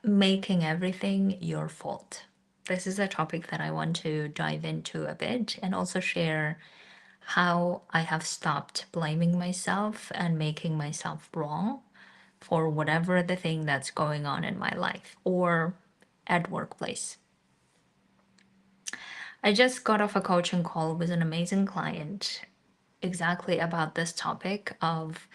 making everything your fault. This is a topic that I want to dive into a bit and also share how I have stopped blaming myself and making myself wrong for whatever the thing that's going on in my life or at workplace. I just got off a coaching call with an amazing client exactly about this topic of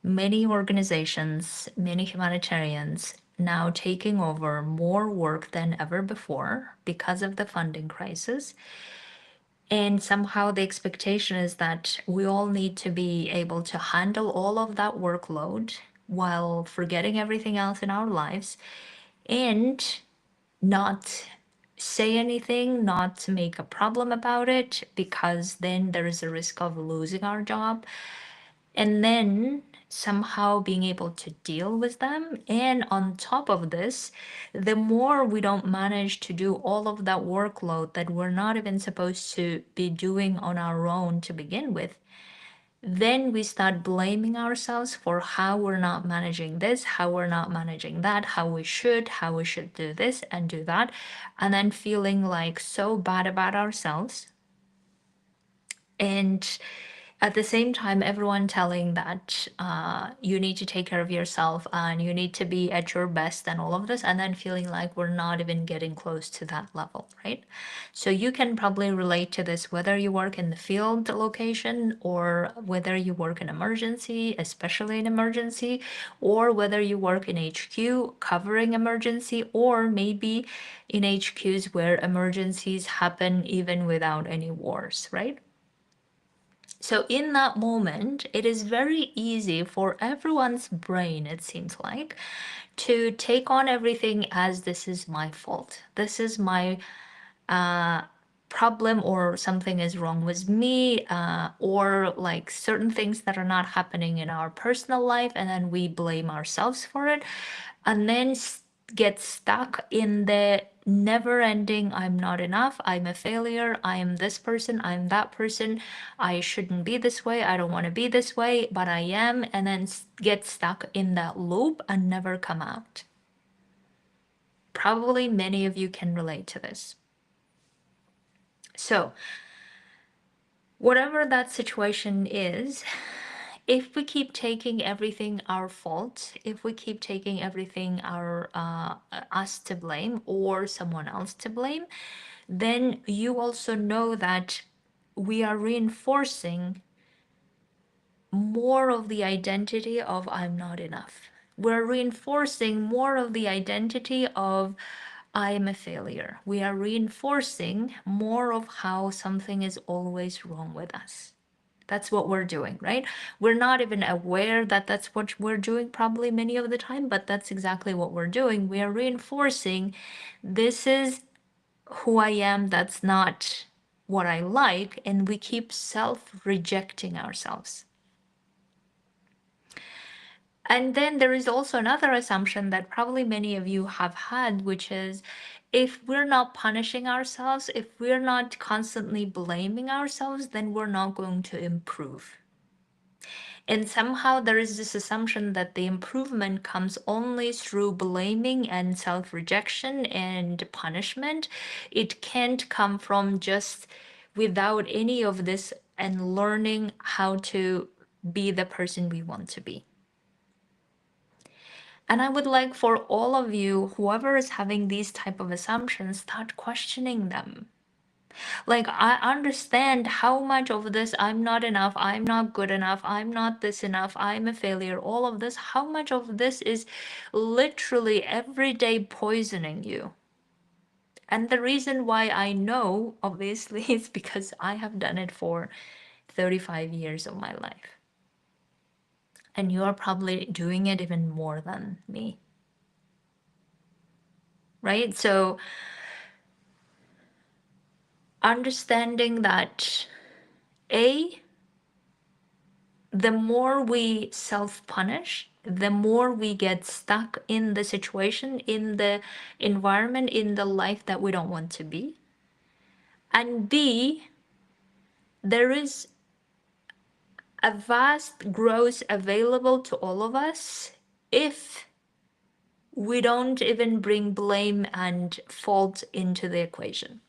many organizations, many humanitarians now taking over more work than ever before because of the funding crisis. And somehow the expectation is that we all need to be able to handle all of that workload while forgetting everything else in our lives and not say anything, not to make a problem about it, because then there is a risk of losing our job. And then somehow being able to deal with them. And on top of this, the more we don't manage to do all of that workload that we're not even supposed to be doing on our own to begin with, then we start blaming ourselves for how we're not managing this, how we're not managing that, how we should do this and do that, and then feeling like so bad about ourselves. And at the same time, everyone telling that you need to take care of yourself and you need to be at your best and all of this, and then feeling like we're not even getting close to that level, right? So you can probably relate to this whether you work in the field location or whether you work in emergency, especially in emergency, or whether you work in HQ covering emergency, or maybe in HQs where emergencies happen even without any wars, right? So in that moment, it is very easy for everyone's brain, it seems like, to take on everything as this is my fault. This is my problem, or something is wrong with me, or like certain things that are not happening in our personal life, and then we blame ourselves for it, and then get stuck in the never ending I'm not enough, I'm a failure, I am this person, I'm that person, I shouldn't be this way, I don't want to be this way, but I am, and then get stuck in that loop and never come out. Probably many of you can relate to this. So, whatever that situation is, if we keep taking everything our fault, if we keep taking everything our us to blame or someone else to blame, then you also know that we are reinforcing more of the identity of I'm not enough. We're reinforcing more of the identity of I am a failure. We are reinforcing more of how something is always wrong with us. That's what we're doing, right? We're not even aware that that's what we're doing probably many of the time, but that's exactly what we're doing. We are reinforcing this is who I am, that's not what I like, and we keep self-rejecting ourselves. And then there is also another assumption that probably many of you have had, which is if we're not punishing ourselves, if we're not constantly blaming ourselves, then we're not going to improve. And somehow there is this assumption that the improvement comes only through blaming and self rejection and punishment. It can't come from just without any of this and learning how to be the person we want to be. And I would like for all of you, whoever is having these type of assumptions, start questioning them. Like, I understand how much of this I'm not enough, I'm not good enough, I'm not this enough, I'm a failure, all of this, how much of this is literally every day poisoning you? And the reason why I know, obviously, is because I have done it for 35 years of my life. And you are probably doing it even more than me. Right? So, understanding that the more we self-punish, the more we get stuck in the situation, in the environment, in the life that we don't want to be. And B, there is a vast growth available to all of us if we don't even bring blame and fault into the equation.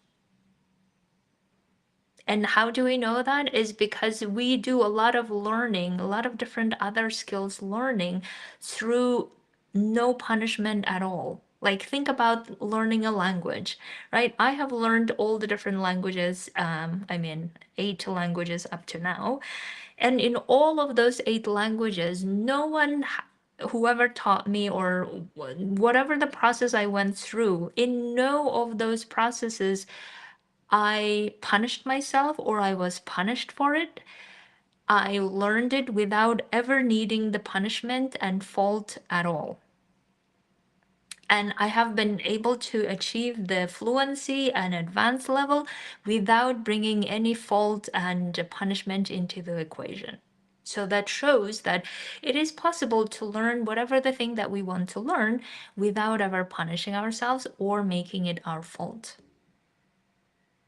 And how do we know that? Is because we do a lot of learning, a lot of different other skills learning through no punishment at all. Like, think about learning a language, right? I have learned all the different languages, 8 languages up to now. And in all of those 8 languages, no one, whoever taught me or whatever the process I went through, in no of those processes I punished myself or I was punished for it. I learned it without ever needing the punishment and fault at all. And I have been able to achieve the fluency and advanced level without bringing any fault and punishment into the equation. So that shows that it is possible to learn whatever the thing that we want to learn without ever punishing ourselves or making it our fault.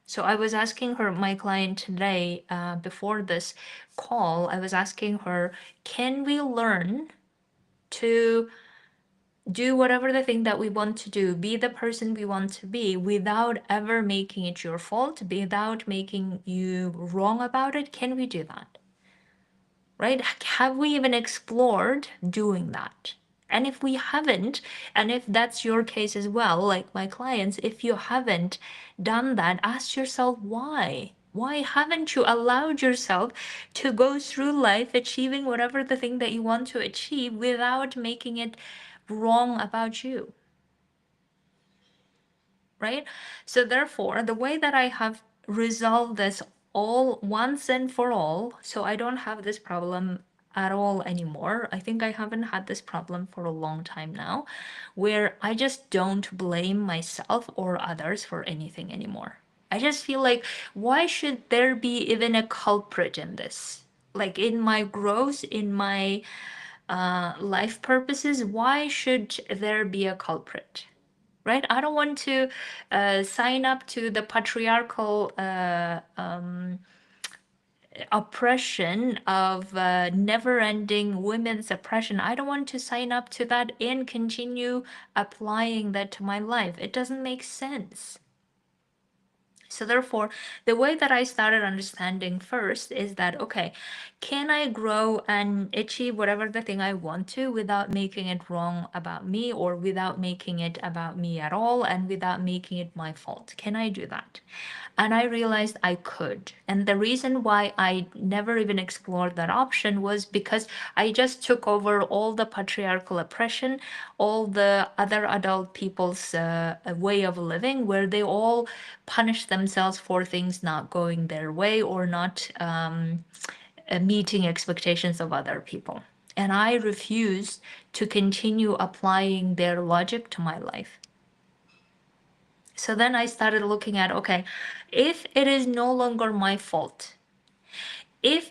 So I was asking her, my client today, before this call, I was asking her, can we learn to do whatever the thing that we want to do, be the person we want to be without ever making it your fault, without making you wrong about it? Can we do that? Right? Have we even explored doing that? And if we haven't, and if that's your case as well, like my clients, if you haven't done that, ask yourself why. Why haven't you allowed yourself to go through life achieving whatever the thing that you want to achieve without making it wrong about you? Right? So therefore, the way that I have resolved this all once and for all, so I don't have this problem at all anymore. I think I haven't had this problem for a long time now, where I just don't blame myself or others for anything anymore. I just feel like, why should there be even a culprit in this? Like, in my growth, in my life purposes, why should there be a culprit? Right? I don't want to sign up to the patriarchal oppression of never-ending women's oppression. I don't want to sign up to that and continue applying that to my life. It doesn't make sense. So therefore, the way that I started understanding first is that, okay, can I grow and achieve whatever the thing I want to without making it wrong about me or without making it about me at all and without making it my fault? Can I do that? And I realized I could. And the reason why I never even explored that option was because I just took over all the patriarchal oppression, all the other adult people's way of living, where they all punish themselves for things not going their way or not meeting expectations of other people. And I refused to continue applying their logic to my life. So then I started looking at, okay, if it is no longer my fault, if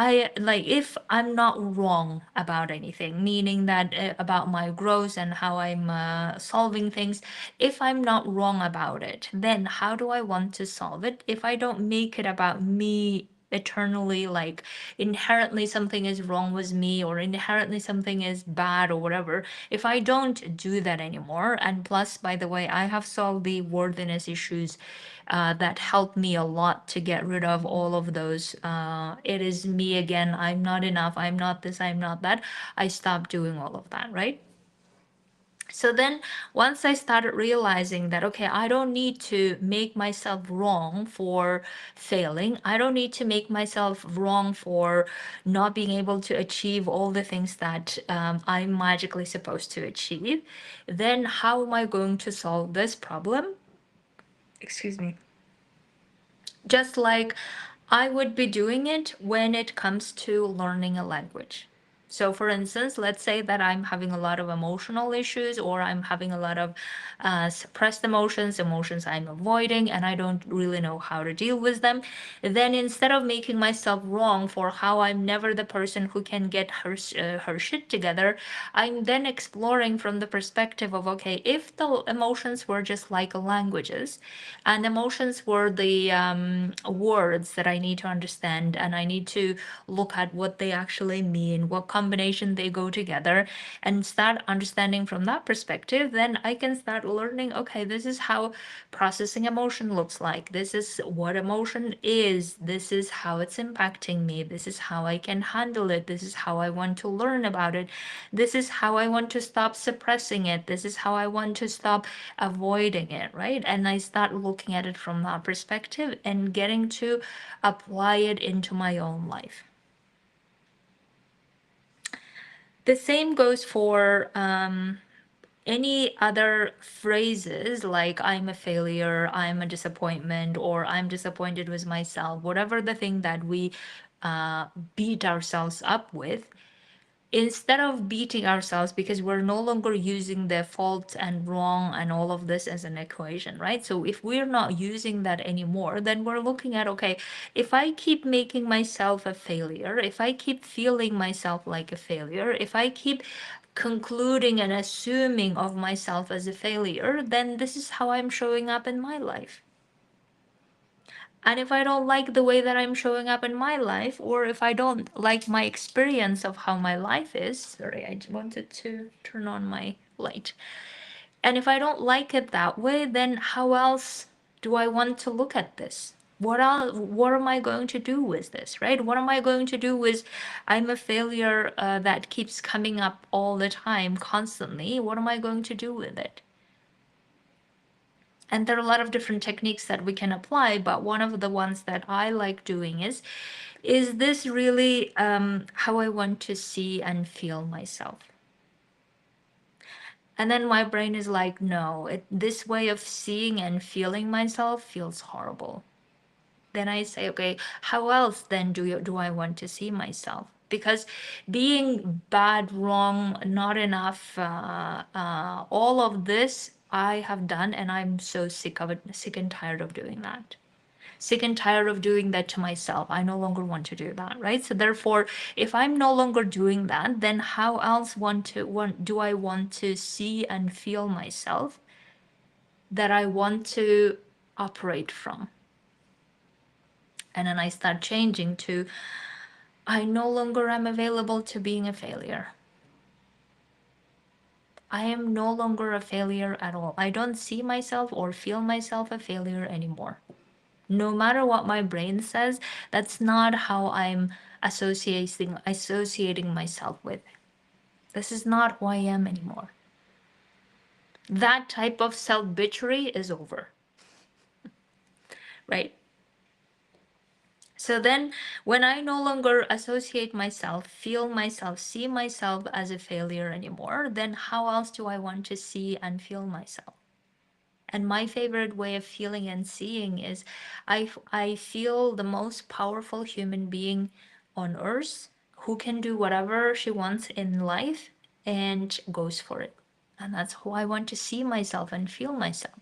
if I'm not wrong about anything, meaning that about my growth and how I'm solving things, if I'm not wrong about it, then how do I want to solve it if I don't make it about me eternally, like inherently something is wrong with me or inherently something is bad or whatever? If I don't do that anymore, and plus, by the way, I have solved the worthiness issues that helped me a lot to get rid of all of those. It is me again. I'm not enough. I'm not this. I'm not that. I stopped doing all of that, right? So then once I started realizing that, okay, I don't need to make myself wrong for failing. I don't need to make myself wrong for not being able to achieve all the things that I'm magically supposed to achieve. Then how am I going to solve this problem? Excuse me. Just like I would be doing it when it comes to learning a language. So, for instance, let's say that I'm having a lot of emotional issues or I'm having a lot of suppressed emotions, emotions I'm avoiding, and I don't really know how to deal with them. Then, instead of making myself wrong for how I'm never the person who can get her shit together, I'm then exploring from the perspective of, okay, if the emotions were just like languages, and emotions were the words that I need to understand, and I need to look at what they actually mean, what combination, they go together, and start understanding from that perspective, then I can start learning, okay, this is how processing emotion looks like. This is what emotion is. This is how it's impacting me. This is how I can handle it. This is how I want to learn about it. This is how I want to stop suppressing it. This is how I want to stop avoiding it, right? And I start looking at it from that perspective and getting to apply it into my own life. The same goes for any other phrases like I'm a failure, I'm a disappointment, or I'm disappointed with myself, whatever the thing that we beat ourselves up with. Instead of beating ourselves, because we're no longer using the fault and wrong and all of this as an equation, right? So if we're not using that anymore, then we're looking at, okay, if I keep making myself a failure, if I keep feeling myself like a failure, if I keep concluding and assuming of myself as a failure, then this is how I'm showing up in my life. And if I don't like the way that I'm showing up in my life, or if I don't like my experience of how my life is, sorry, I just wanted to turn on my light. And if I don't like it that way, then how else do I want to look at this? What else, what am I going to do with this, right? What am I going to do with I'm a failure that keeps coming up all the time, constantly? What am I going to do with it? And there are a lot of different techniques that we can apply, but one of the ones that I like doing is this really how I want to see and feel myself? And then my brain is like, no, this way of seeing and feeling myself feels horrible. Then I say, okay, how else then do I want to see myself? Because being bad, wrong, not enough, all of this I have done, and I'm so sick of it, sick and tired of doing that. Sick and tired of doing that to myself. I no longer want to do that, right? So therefore, if I'm no longer doing that, then how else do I want to see and feel myself that I want to operate from? And then I start changing to, I no longer am available to being a failure. I am no longer a failure at all. I don't see myself or feel myself a failure anymore. No matter what my brain says, that's not how I'm associating myself with. This is not who I am anymore. That type of self-butchery is over. Right? So then when I no longer associate myself, feel myself, see myself as a failure anymore, then how else do I want to see and feel myself? And my favorite way of feeling and seeing is I feel the most powerful human being on earth who can do whatever she wants in life and goes for it. And that's who I want to see myself and feel myself.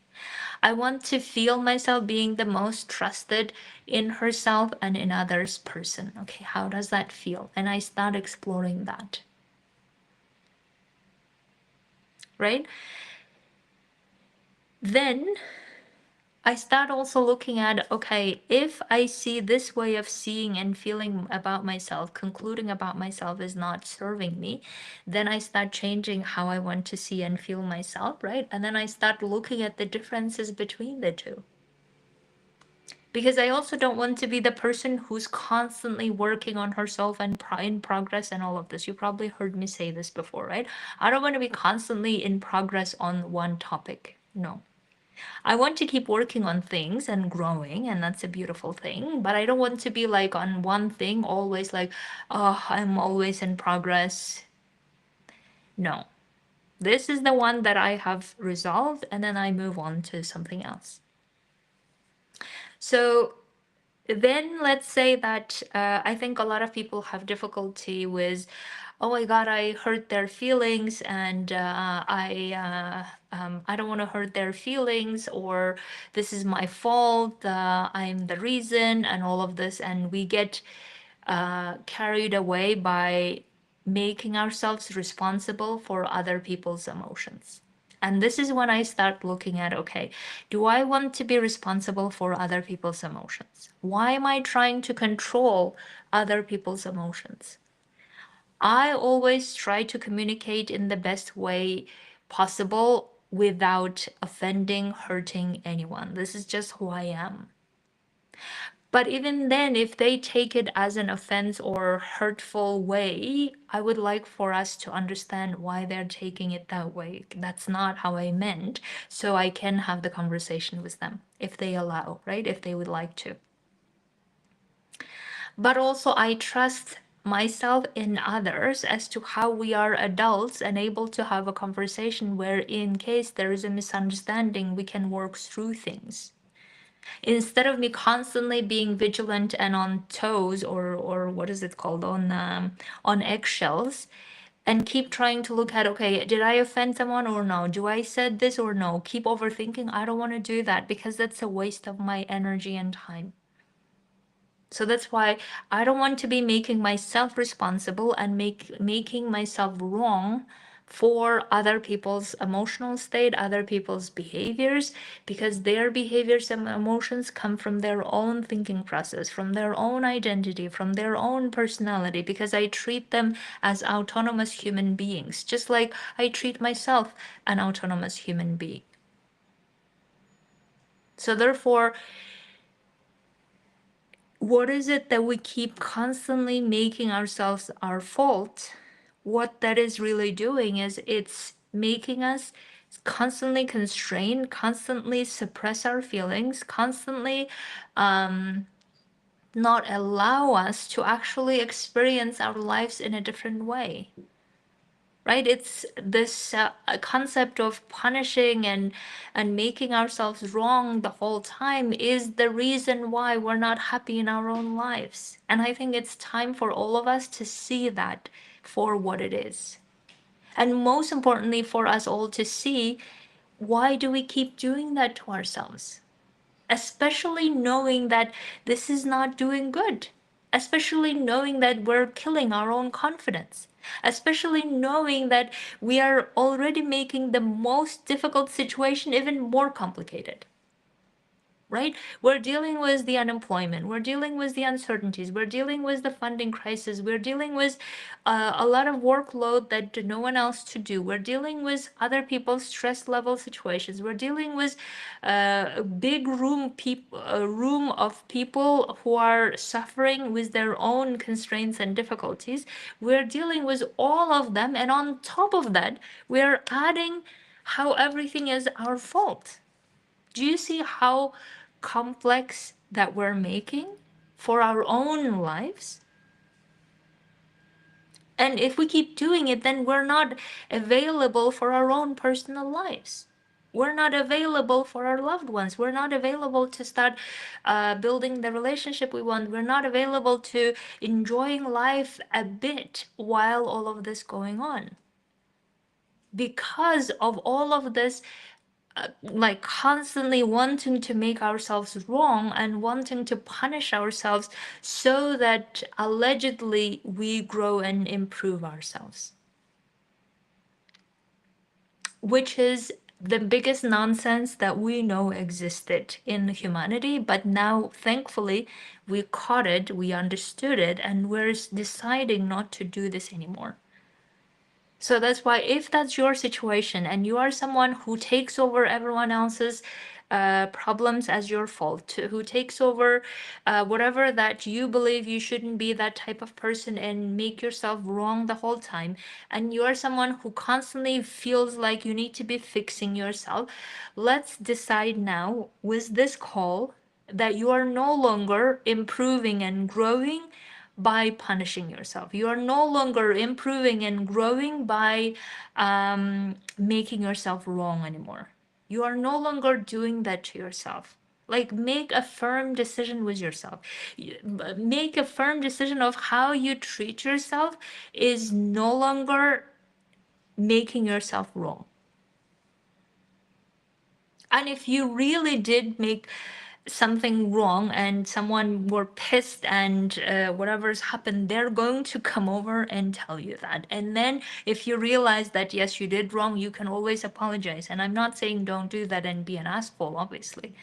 I want to feel myself being the most trusted in herself and in others person. Okay, how does that feel? And I start exploring that. Right? Then I start also looking at, okay, if I see this way of seeing and feeling about myself, concluding about myself is not serving me, then I start changing how I want to see and feel myself, right? And then I start looking at the differences between the two. Because I also don't want to be the person who's constantly working on herself and in progress and all of this. You probably heard me say this before, right? I don't want to be constantly in progress on one topic. No. I want to keep working on things and growing, and that's a beautiful thing. But I don't want to be like on one thing, always like, oh, I'm always in progress. No. This is the one that I have resolved, and then I move on to something else. So then let's say that I think a lot of people have difficulty with, oh my God, I hurt their feelings, and I don't want to hurt their feelings, or this is my fault, I'm the reason, and all of this, and we get carried away by making ourselves responsible for other people's emotions. And this is when I start looking at, okay, do I want to be responsible for other people's emotions? Why am I trying to control other people's emotions? I always try to communicate in the best way possible without offending, hurting anyone. This is just who I am. But even then, if they take it as an offense or hurtful way, I would like for us to understand why they're taking it that way. That's not how I meant. So I can have the conversation with them if they allow, right? If they would like to. But also, I trust myself in others as to how we are adults and able to have a conversation where, in case there is a misunderstanding, we can work through things instead of me constantly being vigilant and on toes, or what is it called, on eggshells, and keep trying to look at, okay, did I offend someone or no, do I said this or no, keep overthinking. I don't want to do that because that's a waste of my energy and time. So that's why I don't want to be making myself responsible and making myself wrong for other people's emotional state, other people's behaviors, because their behaviors and emotions come from their own thinking process, from their own identity, from their own personality, because I treat them as autonomous human beings, just like I treat myself an autonomous human being. So therefore, what is it that we keep constantly making ourselves our fault? What that is really doing is it's making us constantly constrain, constantly suppress our feelings, constantly not allow us to actually experience our lives in a different way. Right? It's this concept of punishing and making ourselves wrong the whole time is the reason why we're not happy in our own lives. And I think it's time for all of us to see that for what it is. And most importantly, for us all to see, why do we keep doing that to ourselves? Especially knowing that this is not doing good, especially knowing that we're killing our own confidence, especially knowing that we are already making the most difficult situation even more complicated. Right? We're dealing with the unemployment, we're dealing with the uncertainties, we're dealing with the funding crisis, we're dealing with a lot of workload that no one else to do, we're dealing with other people's stress level situations, we're dealing with a big room of people who are suffering with their own constraints and difficulties. We're dealing with all of them, and on top of that, we're adding how everything is our fault. Do you see how complex that we're making for our own lives? And if we keep doing it, then we're not available for our own personal lives. We're not available for our loved ones. We're not available to start building the relationship we want. We're not available to enjoying life a bit while all of this going on. Because of all of this, like constantly wanting to make ourselves wrong and wanting to punish ourselves so that allegedly we grow and improve ourselves, which is the biggest nonsense that we know existed in humanity. But now, thankfully, we caught it, we understood it, and we're deciding not to do this anymore. So that's why, if that's your situation and you are someone who takes over everyone else's problems as your fault, who takes over whatever that you believe, you shouldn't be that type of person and make yourself wrong the whole time, and you are someone who constantly feels like you need to be fixing yourself, let's decide now with this call that you are no longer improving and growing by punishing yourself. You are no longer improving and growing by making yourself wrong anymore. You are no longer doing that to yourself. Like, make a firm decision with yourself. Make a firm decision of how you treat yourself is no longer making yourself wrong. And if you really did make something wrong and someone were pissed and whatever's happened, they're going to come over and tell you that. And then if you realize that yes, you did wrong, you can always apologize. And I'm not saying don't do that and be an asshole, obviously.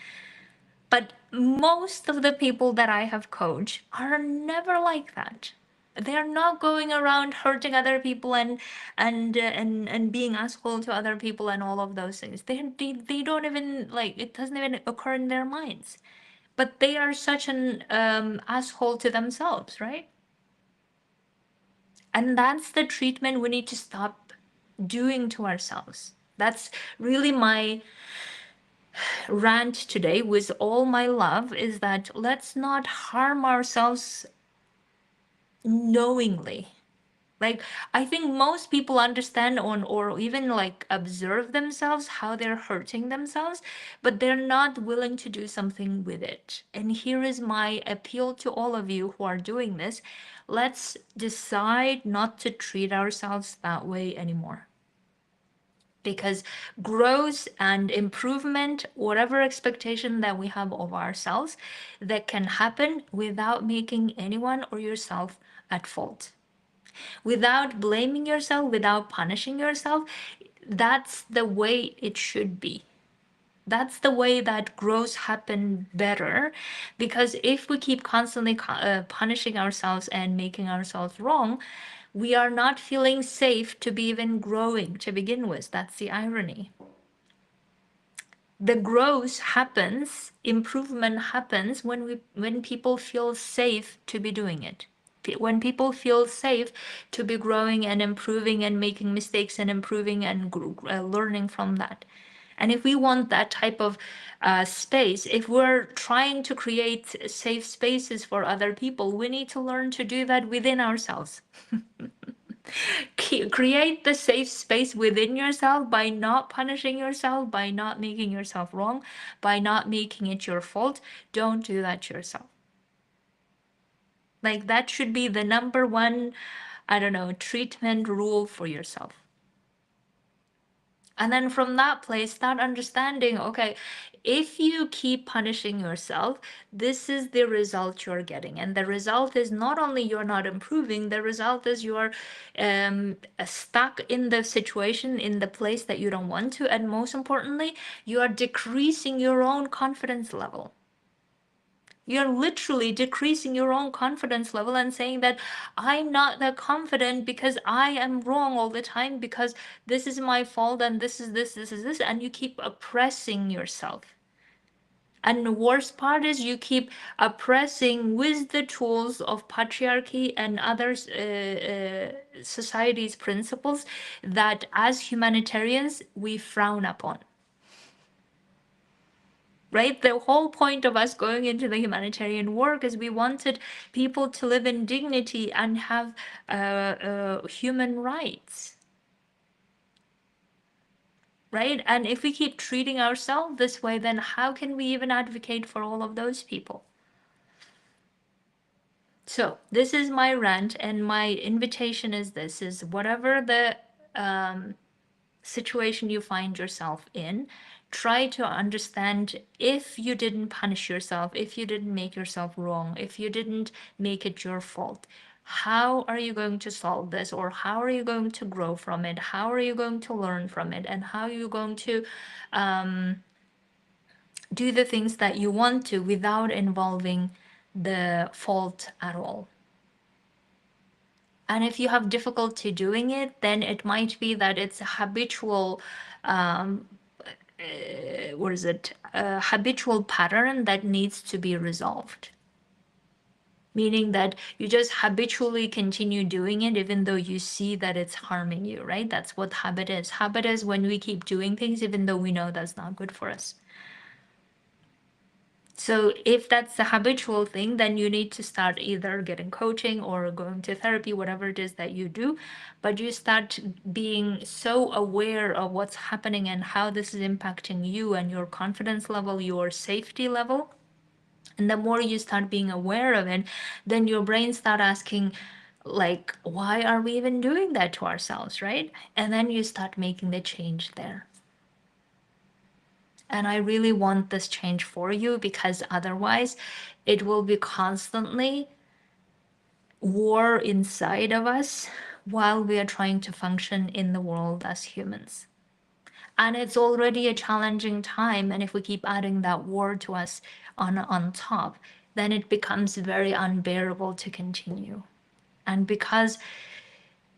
But most of the people that I have coached are never like that. They're not going around hurting other people and being asshole to other people and all of those things. They don't even, like, it doesn't even occur in their minds. But they are such an asshole to themselves, right? And that's the treatment we need to stop doing to ourselves. That's really my rant today, with all my love, is that let's not harm ourselves knowingly. Like, I think most people understand on, or even like observe themselves how they're hurting themselves, but they're not willing to do something with it. And here is my appeal to all of you who are doing this. Let's decide not to treat ourselves that way anymore. Because growth and improvement, whatever expectation that we have of ourselves, that can happen without making anyone or yourself at fault, without blaming yourself, without punishing yourself. That's the way it should be. That's the way that growth happen better. Because if we keep constantly punishing ourselves and making ourselves wrong, we are not feeling safe to be even growing to begin with. That's the irony. The growth happens, improvement happens when people feel safe to be doing it. When people feel safe to be growing and improving and making mistakes and improving and learning from that. And if we want that type of space, if we're trying to create safe spaces for other people, we need to learn to do that within ourselves. Create the safe space within yourself by not punishing yourself, by not making yourself wrong, by not making it your fault. Don't do that to yourself. Like, that should be the number one, I don't know, treatment rule for yourself. And then from that place, start understanding, okay, if you keep punishing yourself, this is the result you're getting. And the result is not only you're not improving, the result is you're stuck in the situation, in the place that you don't want to. And most importantly, you are decreasing your own confidence level. You're literally decreasing your own confidence level and saying that I'm not that confident because I am wrong all the time, because this is my fault and this is this, and you keep oppressing yourself. And the worst part is you keep oppressing with the tools of patriarchy and other society's principles that as humanitarians we frown upon. Right? The whole point of us going into the humanitarian work is we wanted people to live in dignity and have human rights. Right? And if we keep treating ourselves this way, then how can we even advocate for all of those people? So this is my rant, and my invitation is this: is whatever the situation you find yourself in, try to understand, if you didn't punish yourself, if you didn't make yourself wrong, if you didn't make it your fault, how are you going to solve this? Or how are you going to grow from it? How are you going to learn from it? And how are you going to do the things that you want to without involving the fault at all? And if you have difficulty doing it, then it might be that it's a habitual what is it, a habitual pattern that needs to be resolved. Meaning that you just habitually continue doing it even though you see that it's harming you, right? That's what habit is. Habit is when we keep doing things even though we know that's not good for us. So if that's a habitual thing, then you need to start either getting coaching or going to therapy, whatever it is that you do. But you start being so aware of what's happening and how this is impacting you and your confidence level, your safety level. And the more you start being aware of it, then your brain start asking, like, why are we even doing that to ourselves, right? And then you start making the change there. And I really want this change for you, because otherwise it will be constantly war inside of us while we are trying to function in the world as humans. And it's already a challenging time. And if we keep adding that war to us on top, then it becomes very unbearable to continue. And because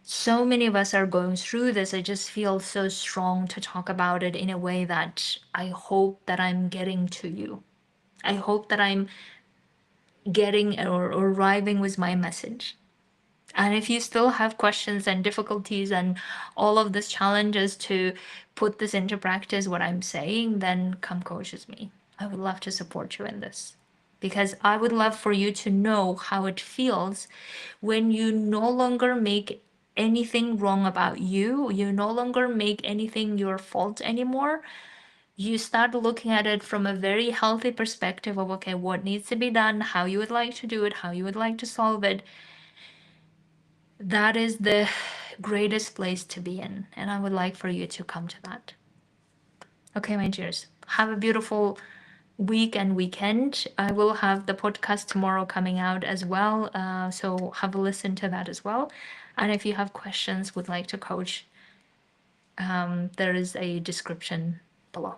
so many of us are going through this, I just feel so strong to talk about it in a way that I hope that I'm getting to you. I hope that I'm getting or arriving with my message. And if you still have questions and difficulties and all of these challenges to put this into practice, what I'm saying, then come coach with me. I would love to support you in this, because I would love for you to know how it feels when you no longer make anything wrong about you, you no longer make anything your fault anymore. You start looking at it from a very healthy perspective of, okay, what needs to be done, how you would like to do it, how you would like to solve it. That is the greatest place to be in. And I would like for you to come to that. Okay, my dears, have a beautiful week and weekend. I will have the podcast tomorrow coming out as well. So have a listen to that as well. And if you have questions, would like to coach, there is a description below.